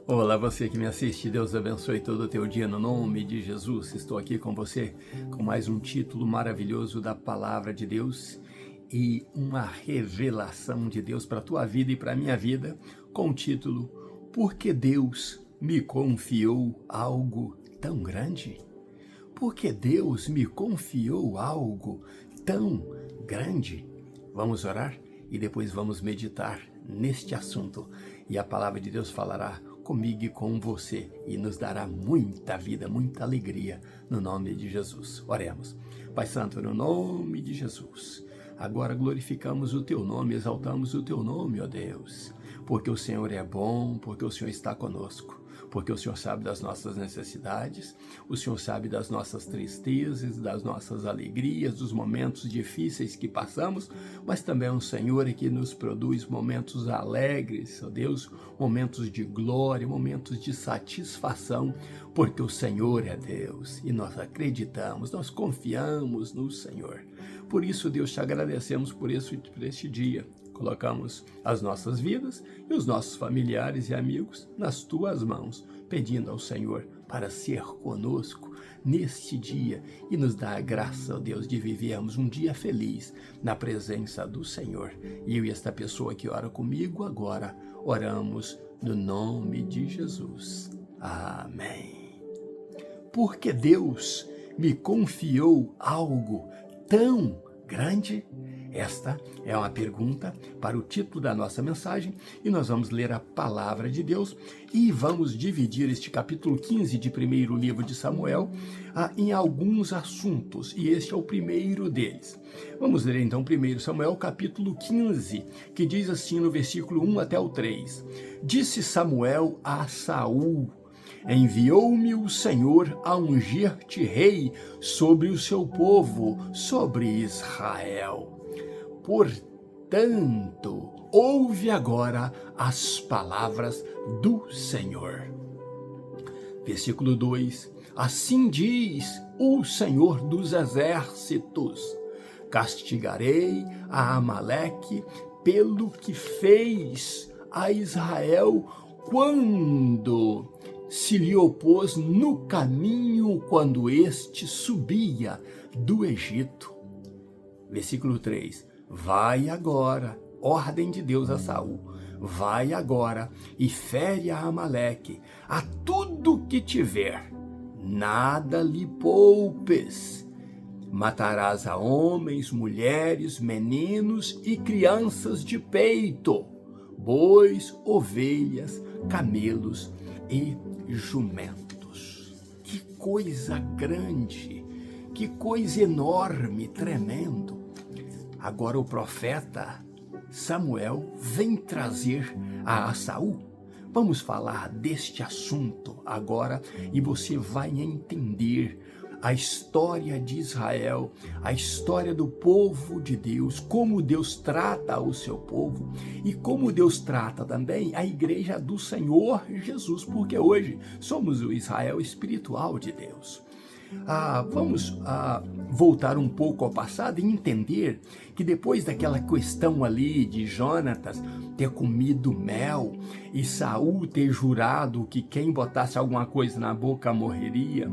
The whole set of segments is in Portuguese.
Olá, você que me assiste, Deus abençoe todo o teu dia no nome de Jesus. Estou aqui com você com mais um título maravilhoso da Palavra de Deus e uma revelação de Deus para a tua vida e para a minha vida, com o título Porque Deus me confiou algo tão grande? Porque Deus me confiou algo tão grande? Vamos orar e depois vamos meditar neste assunto. E a palavra de Deus falará comigo e com você e nos dará muita vida, muita alegria no nome de Jesus. Oremos. Pai Santo, no nome de Jesus, agora glorificamos o teu nome, exaltamos o teu nome, ó Deus, porque o Senhor é bom, porque o Senhor está conosco. Porque o Senhor sabe das nossas necessidades, o Senhor sabe das nossas tristezas, das nossas alegrias, dos momentos difíceis que passamos, mas também é um Senhor que nos produz momentos alegres, ó Deus, momentos de glória, momentos de satisfação, porque o Senhor é Deus e nós acreditamos, nós confiamos no Senhor. Por isso, Deus, te agradecemos por este dia. Colocamos as nossas vidas e os nossos familiares e amigos nas tuas mãos, pedindo ao Senhor para ser conosco neste dia e nos dar a graça, ó Deus, de vivermos um dia feliz na presença do Senhor. E eu e esta pessoa que ora comigo agora, oramos no nome de Jesus. Amém. Porque Deus me confiou algo tão grande? Esta é uma pergunta para o título da nossa mensagem e nós vamos ler a palavra de Deus e vamos dividir este capítulo 15 de primeiro livro de Samuel em alguns assuntos e este é o primeiro deles. Vamos ler então 1 Samuel capítulo 15, que diz assim no versículo 1 até o 3. Disse Samuel a Saul: enviou-me o Senhor a ungir-te rei sobre o seu povo, sobre Israel. Portanto, ouve agora as palavras do Senhor. Versículo 2. Assim diz o Senhor dos exércitos: castigarei a Amaleque pelo que fez a Israel quando se lhe opôs no caminho quando este subia do Egito. Versículo 3. Vai agora, ordem de Deus a Saul, vai agora e fere a Amaleque, a tudo que tiver, nada lhe poupes. Matarás a homens, mulheres, meninos e crianças de peito, bois, ovelhas, camelos e jumentos. Que coisa grande, que coisa enorme, tremendo. Agora o profeta Samuel vem trazer a Saul. Vamos falar deste assunto agora e você vai entender a história de Israel, a história do povo de Deus, como Deus trata o seu povo e como Deus trata também a igreja do Senhor Jesus, porque hoje somos o Israel espiritual de Deus. Vamos voltar um pouco ao passado e entender que depois daquela questão ali de Jonatas ter comido mel e Saul ter jurado que quem botasse alguma coisa na boca morreria,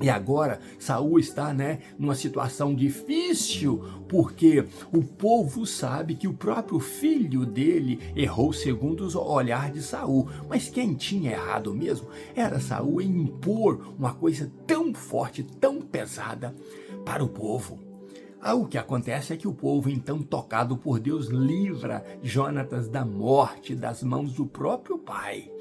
e agora Saul está, numa situação difícil, porque o povo sabe que o próprio filho dele errou segundo o olhar de Saul. Mas quem tinha errado mesmo era Saul em impor uma coisa tão forte, tão pesada para o povo. O que acontece é que o povo, então, tocado por Deus, livra Jonatas da morte das mãos do próprio pai.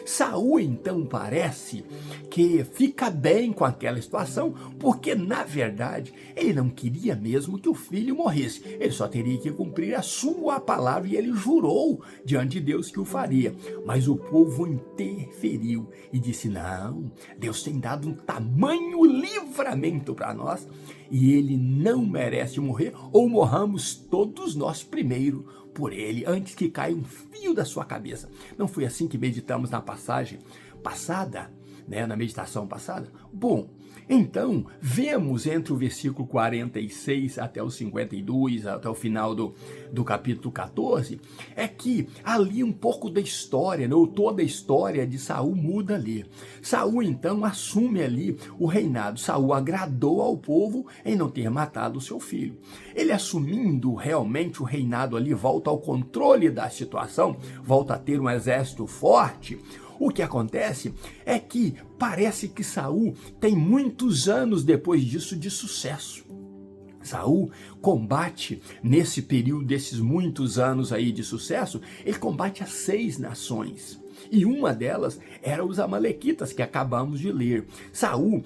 Saul, então, parece que fica bem com aquela situação, porque, na verdade, ele não queria mesmo que o filho morresse. Ele só teria que cumprir a sua palavra e ele jurou diante de Deus que o faria. Mas o povo interferiu e disse: não, Deus tem dado um tamanho livramento para nós e ele não merece morrer, ou morramos todos nós primeiro por ele, antes que caia um fio da sua cabeça. Não foi assim que meditamos na passagem passada? né, na meditação passada. Bom, então, vemos entre o versículo 46 até o 52, até o final do capítulo 14, é que ali um pouco da história, né, ou toda a história de Saul muda ali. Saul, então, assume ali o reinado. Saul agradou ao povo em não ter matado o seu filho. Ele assumindo realmente o reinado ali, volta ao controle da situação, volta a ter um exército forte. O que acontece é que parece que Saul tem muitos anos depois disso de sucesso. Saul combate nesse período desses muitos anos aí de sucesso, ele combate as 6 nações. E uma delas era os amalequitas, que acabamos de ler. Saul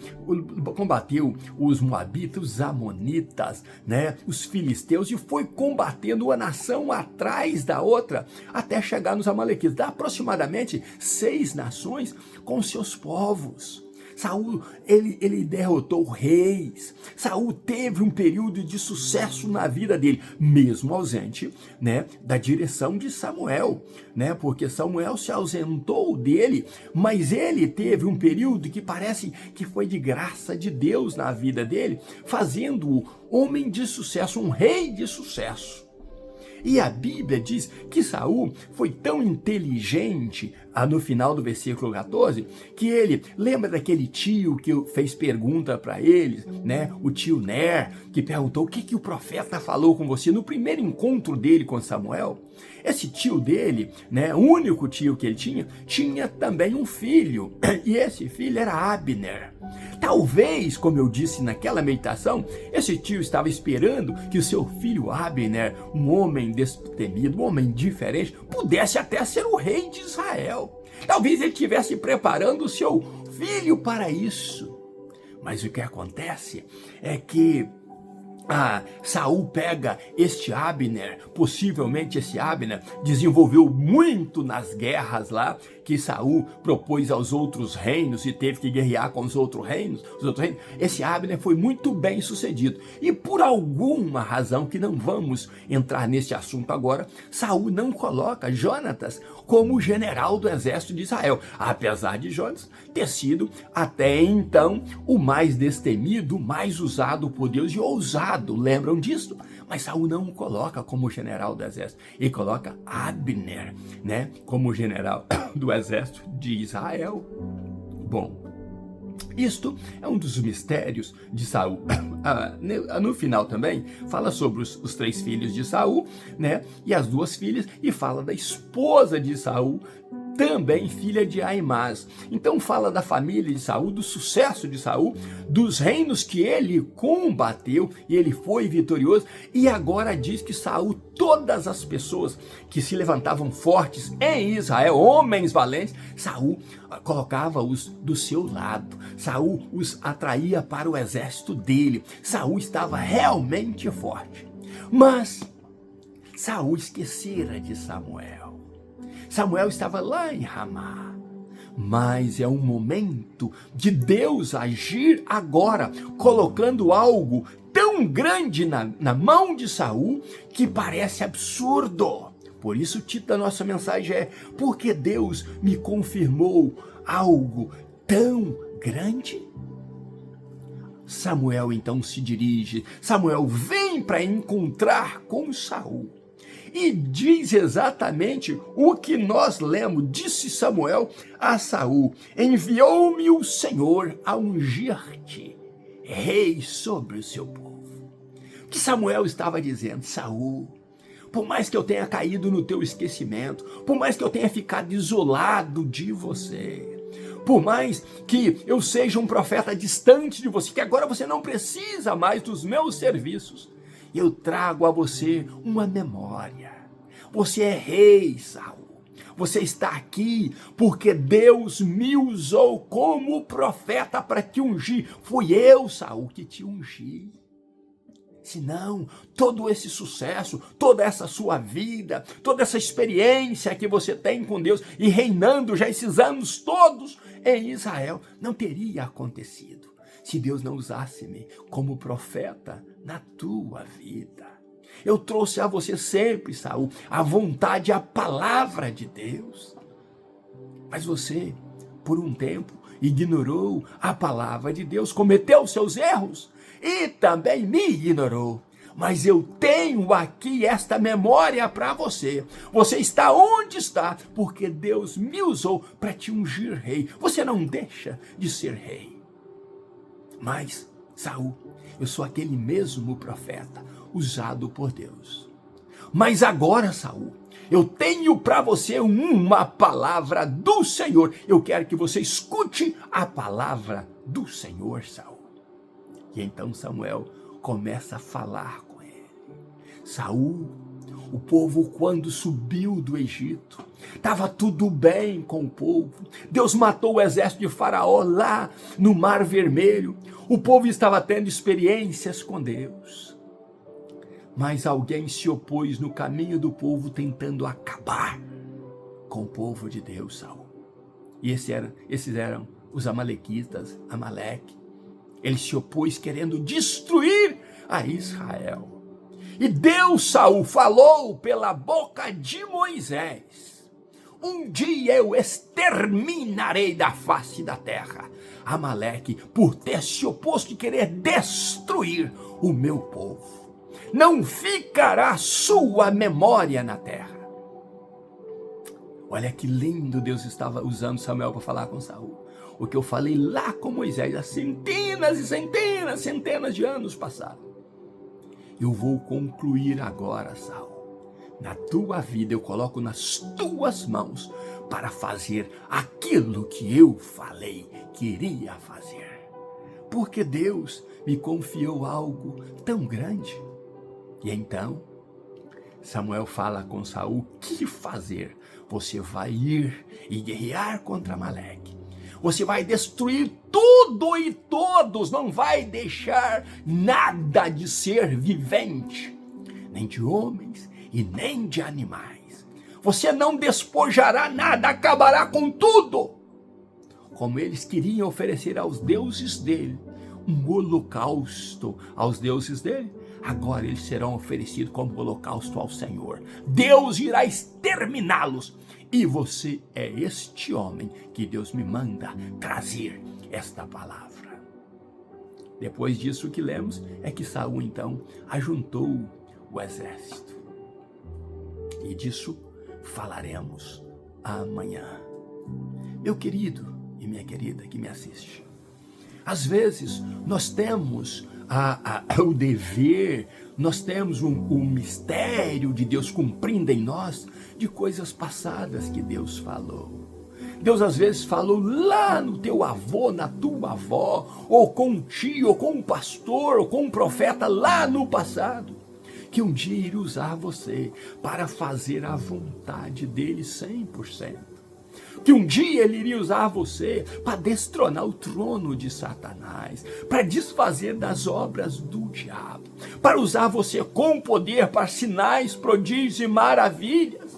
combateu os moabitas, os amonitas, né, os filisteus, e foi combatendo uma nação atrás da outra, até chegar nos amalequitas. Dá aproximadamente 6 nações com seus povos. Saul, ele derrotou reis. Saul teve um período de sucesso na vida dele, mesmo ausente, né, da direção de Samuel, né, porque Samuel se ausentou dele, mas ele teve um período que parece que foi de graça de Deus na vida dele, fazendo-o homem de sucesso, um rei de sucesso. E a Bíblia diz que Saul foi tão inteligente, no final do versículo 14, que ele, lembra daquele tio que fez pergunta para ele, né? O tio Ner, que perguntou o que o profeta falou com você no primeiro encontro dele com Samuel. Esse tio dele, né, o único tio que ele tinha também um filho, e esse filho era Abner. Talvez, como eu disse naquela meditação, esse tio estava esperando que o seu filho Abner, um homem destemido, um homem diferente, pudesse até ser o rei de Israel. Talvez ele estivesse preparando o seu filho para isso. Mas o que acontece é que Saul pega este Abner, possivelmente esse Abner desenvolveu muito nas guerras lá, que Saul propôs aos outros reinos e teve que guerrear com os outros reinos. Esse Abner foi muito bem sucedido. E por alguma razão, que não vamos entrar nesse assunto agora, Saul não coloca Jonatas como general do exército de Israel, apesar de Jonatas ter sido até então o mais destemido, o mais usado por Deus e ousado. Lembram disso? Mas Saul não o coloca como general do exército. Ele coloca Abner, né, como general do exército de Israel. Bom, isto é um dos mistérios de Saul. No final também fala sobre os 3 filhos de Saul, né, e as 2 filhas, e fala da esposa de Saul, também filha de Aimás. Então fala da família de Saul, do sucesso de Saul, dos reinos que ele combateu e ele foi vitorioso. E agora diz que Saul, todas as pessoas que se levantavam fortes em Israel, homens valentes, Saul colocava-os do seu lado. Saul os atraía para o exército dele. Saul estava realmente forte. Mas Saul esquecera de Samuel. Samuel estava lá em Ramá, mas é um momento de Deus agir agora, colocando algo tão grande na mão de Saul que parece absurdo. Por isso o título da nossa mensagem é: porque Deus me confirmou algo tão grande? Samuel então se dirige, Samuel vem para encontrar com Saul. E diz exatamente o que nós lemos. Disse Samuel a Saul: enviou-me o Senhor a ungir-te rei sobre o seu povo. O que Samuel estava dizendo? Saul, por mais que eu tenha caído no teu esquecimento, por mais que eu tenha ficado isolado de você, por mais que eu seja um profeta distante de você, que agora você não precisa mais dos meus serviços, eu trago a você uma memória. Você é rei, Saul. Você está aqui porque Deus me usou como profeta para te ungir. Fui eu, Saul, que te ungi. Senão, todo esse sucesso, toda essa sua vida, toda essa experiência que você tem com Deus e reinando já esses anos todos em Israel, não teria acontecido se Deus não usasse-me como profeta na tua vida. Eu trouxe a você sempre, Saul, a vontade, a palavra de Deus. Mas você, por um tempo, ignorou a palavra de Deus, cometeu seus erros e também me ignorou. Mas eu tenho aqui esta memória para você. Você está onde está, porque Deus me usou para te ungir rei. Você não deixa de ser rei. Mas, Saul, eu sou aquele mesmo profeta usado por Deus. Mas agora, Saul, eu tenho para você uma palavra do Senhor. Eu quero que você escute a palavra do Senhor, Saul. E então Samuel começa a falar com ele. Saul, o povo quando subiu do Egito, estava tudo bem com o povo. Deus matou o exército de Faraó lá no Mar Vermelho. O povo estava tendo experiências com Deus. Mas alguém se opôs no caminho do povo, tentando acabar com o povo de Deus, Saul. E esses eram os amalequitas, Amaleque. Ele se opôs querendo destruir a Israel. E Deus, Saul, falou pela boca de Moisés: um dia eu exterminarei da face da terra Amaleque por ter se oposto e querer destruir o meu povo. Não ficará sua memória na terra. Olha que lindo, Deus estava usando Samuel para falar com Saul. O que eu falei lá com Moisés há centenas e centenas de anos passados. Eu vou concluir agora, Saul. Na tua vida eu coloco nas tuas mãos para fazer aquilo que eu falei que iria fazer. Porque Deus me confiou algo tão grande. E então, Samuel fala com Saul: o que fazer? Você vai ir e guerrear contra Amaleque. Você vai destruir tudo e todos, não vai deixar nada de ser vivente, nem de homens e nem de animais. Você não despojará nada, acabará com tudo. Como eles queriam oferecer aos deuses dele um holocausto aos deuses dele, agora eles serão oferecidos como holocausto ao Senhor. Deus irá exterminá-los. E você é este homem que Deus me manda trazer esta palavra. Depois disso, o que lemos é que Saul então ajuntou o exército. E disso falaremos amanhã. Meu querido e minha querida que me assiste, às vezes nós temos o dever, nós temos um mistério de Deus cumprindo em nós de coisas passadas que Deus falou. Deus às vezes falou lá no teu avô, na tua avó, ou com um tio, ou com um pastor, ou com um profeta lá no passado, que um dia iria usar você para fazer a vontade dele 100%. Que um dia ele iria usar você para destronar o trono de Satanás, para desfazer das obras do diabo, para usar você com poder para sinais, prodígios e maravilhas.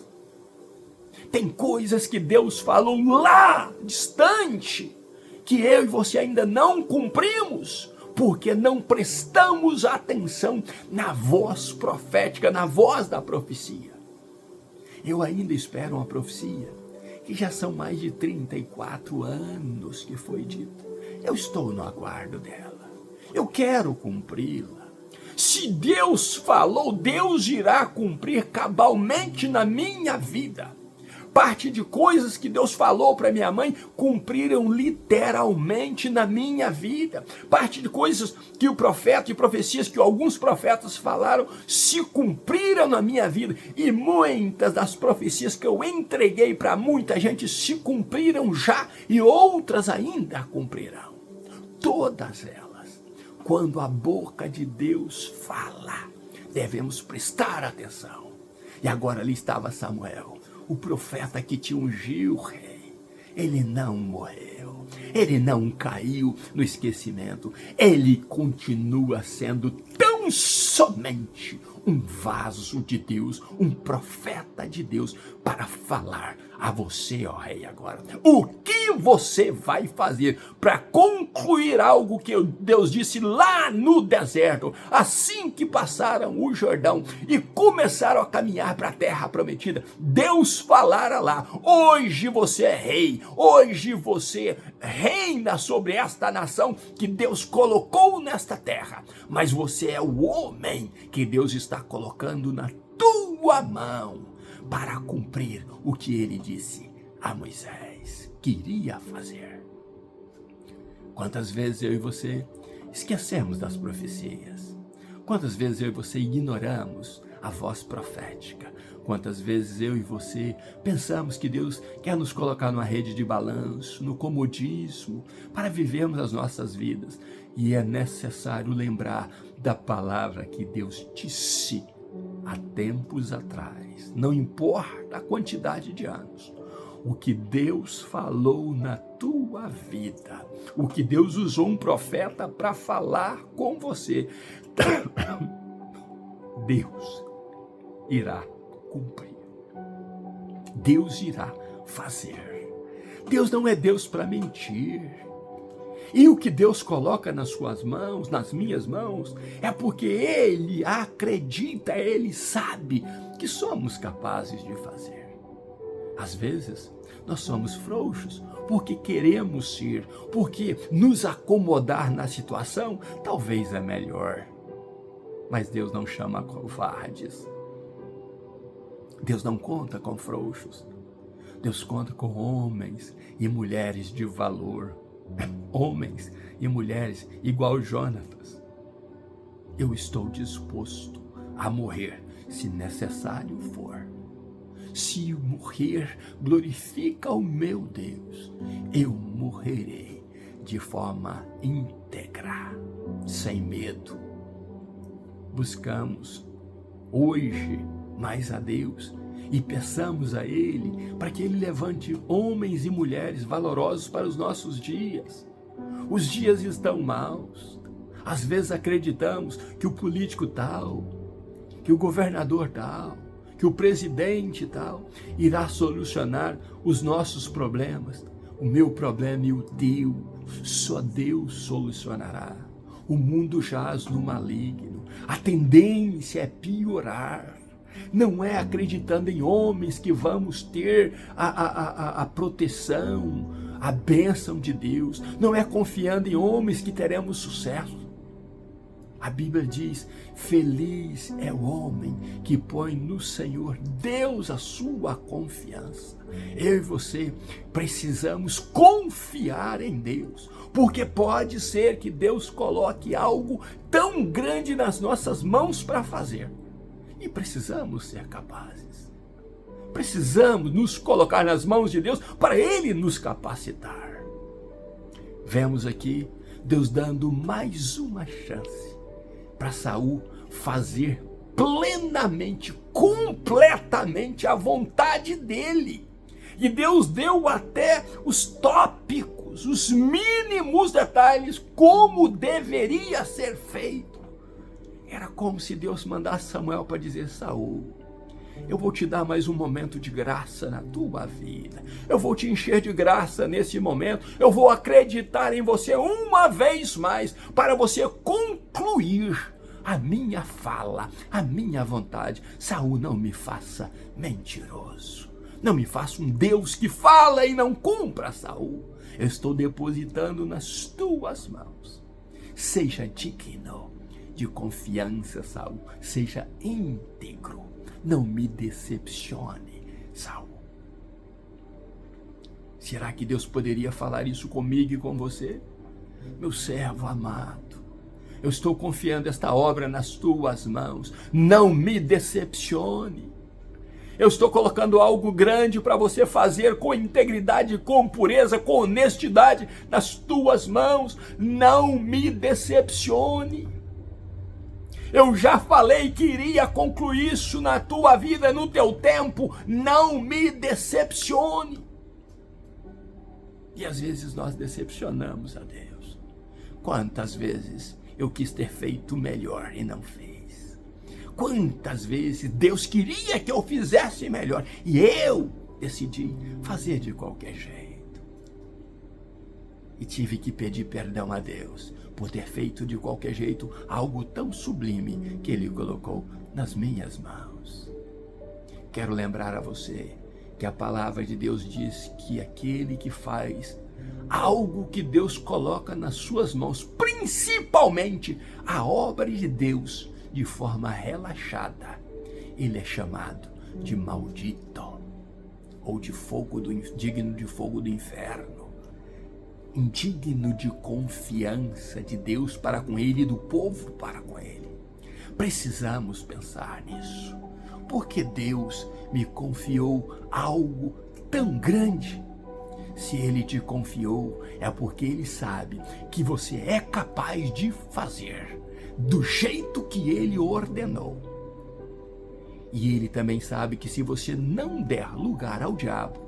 Tem coisas que Deus falou lá, distante, que eu e você ainda não cumprimos, porque não prestamos atenção na voz profética, na voz da profecia. Eu ainda espero uma profecia que já são mais de 34 anos que foi dito. Eu estou no aguardo dela. Eu quero cumpri-la. Se Deus falou, Deus irá cumprir cabalmente na minha vida. Parte de coisas que Deus falou para minha mãe cumpriram literalmente na minha vida. Parte de coisas que o profeta e profecias que alguns profetas falaram se cumpriram na minha vida. E muitas das profecias que eu entreguei para muita gente se cumpriram já e outras ainda cumprirão. Todas elas, quando a boca de Deus fala, devemos prestar atenção. E agora ali estava Samuel, o profeta que te ungiu, rei. Ele não morreu, ele não caiu no esquecimento, ele continua sendo tão somente um vaso de Deus, um profeta de Deus, para falar a você, ó rei, agora. O que que você vai fazer para concluir algo que Deus disse lá no deserto, assim que passaram o Jordão e começaram a caminhar para a terra prometida? Deus falara lá: hoje você é rei, hoje você reina sobre esta nação que Deus colocou nesta terra, mas você é o homem que Deus está colocando na tua mão para cumprir o que ele disse a Moisés que iria fazer. Quantas vezes eu e você esquecemos das profecias? Quantas vezes eu e você ignoramos a voz profética? Quantas vezes eu e você pensamos que Deus quer nos colocar numa rede de balanço, no comodismo, para vivermos as nossas vidas? E é necessário lembrar da palavra que Deus disse há tempos atrás. Não importa a quantidade de anos, o que Deus falou na tua vida, o que Deus usou um profeta para falar com você, Deus irá cumprir. Deus irá fazer. Deus não é Deus para mentir. E o que Deus coloca nas suas mãos, nas minhas mãos, é porque Ele acredita, Ele sabe que somos capazes de fazer. Às vezes, nós somos frouxos porque queremos ser, porque nos acomodar na situação talvez é melhor. Mas Deus não chama covardes. Deus não conta com frouxos. Deus conta com homens e mulheres de valor. Homens e mulheres igual Jonatas. Eu estou disposto a morrer se necessário for. Se morrer glorifica o meu Deus, eu morrerei de forma íntegra, sem medo. Buscamos hoje mais a Deus e peçamos a Ele para que Ele levante homens e mulheres valorosos para os nossos dias. Os dias estão maus. Às vezes acreditamos que o político tal, que o governador tal, que o presidente tal irá solucionar os nossos problemas. O meu problema e o teu, só Deus solucionará. O mundo jaz no maligno. A tendência é piorar. Não é acreditando em homens que vamos ter a proteção, a bênção de Deus. Não é confiando em homens que teremos sucesso. A Bíblia diz: feliz é o homem que põe no Senhor Deus a sua confiança. Eu e você precisamos confiar em Deus, porque pode ser que Deus coloque algo tão grande nas nossas mãos para fazer. E precisamos ser capazes. Precisamos nos colocar nas mãos de Deus para Ele nos capacitar. Vemos aqui Deus dando mais uma chance para Saul fazer plenamente, completamente a vontade dele. E Deus deu até os tópicos, os mínimos detalhes, como deveria ser feito. Era como se Deus mandasse Samuel para dizer: Saul, eu vou te dar mais um momento de graça na tua vida. Eu vou te encher de graça nesse momento. Eu vou acreditar em você uma vez mais para você concluir a minha fala, a minha vontade. Saul, não me faça mentiroso. Não me faça um Deus que fala e não cumpra, Saul. Eu estou depositando nas tuas mãos. Seja digno de confiança, Saul. Seja íntegro. Não me decepcione, Saul. Será que Deus poderia falar isso comigo e com você? Meu servo amado, eu estou confiando esta obra nas tuas mãos. Não me decepcione. Eu estou colocando algo grande para você fazer com integridade, com pureza, com honestidade nas tuas mãos. Não me decepcione. Eu já falei que iria concluir isso na tua vida, no teu tempo. Não me decepcione. E às vezes nós decepcionamos a Deus. Quantas vezes eu quis ter feito melhor e não fez? Quantas vezes Deus queria que eu fizesse melhor e eu decidi fazer de qualquer jeito? e tive que pedir perdão a Deus por ter feito de qualquer jeito algo tão sublime que Ele colocou nas minhas mãos. Quero lembrar a você que a palavra de Deus diz que aquele que faz algo que Deus coloca nas suas mãos, principalmente a obra de Deus, de forma relaxada, ele é chamado de maldito, ou de digno de fogo do inferno, indigno de confiança de Deus para com ele e do povo para com ele. Precisamos pensar nisso. Porque Deus me confiou algo tão grande? Se Ele te confiou, é porque Ele sabe que você é capaz de fazer do jeito que Ele ordenou. E Ele também sabe que se você não der lugar ao diabo,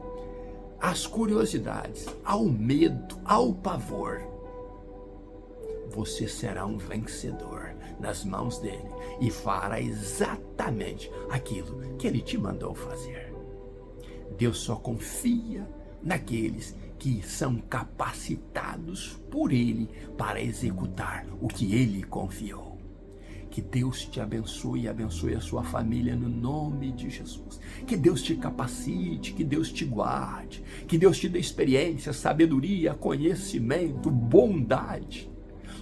às curiosidades, ao medo, ao pavor, você será um vencedor nas mãos dele e fará exatamente aquilo que ele te mandou fazer. Deus só confia naqueles que são capacitados por ele para executar o que ele confiou. Que Deus te abençoe e abençoe a sua família no nome de Jesus. Que Deus te capacite, que Deus te guarde, que Deus te dê experiência, sabedoria, conhecimento, bondade,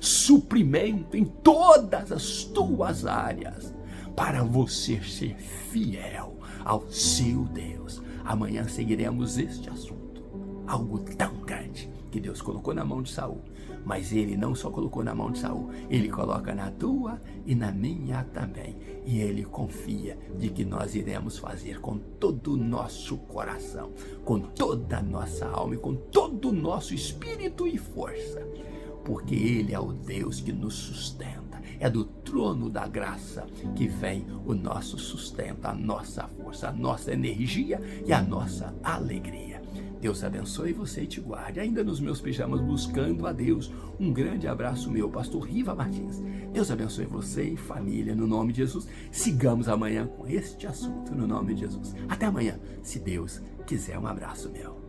suprimento em todas as tuas áreas, para você ser fiel ao seu Deus. Amanhã seguiremos este assunto, algo tão grande que Deus colocou na mão de Saul, mas ele não só colocou na mão de Saul, ele coloca na tua e na minha também, e ele confia de que nós iremos fazer com todo o nosso coração, com toda a nossa alma e com todo o nosso espírito e força, porque Ele é o Deus que nos sustenta. É do trono da graça que vem o nosso sustento, a nossa força, a nossa energia e a nossa alegria. Deus abençoe você e te guarde. Ainda nos meus pijamas, buscando a Deus. Um grande abraço meu, pastor Riva Martins. Deus abençoe você e família, no nome de Jesus. Sigamos amanhã com este assunto, no nome de Jesus. Até amanhã, se Deus quiser. Um abraço meu.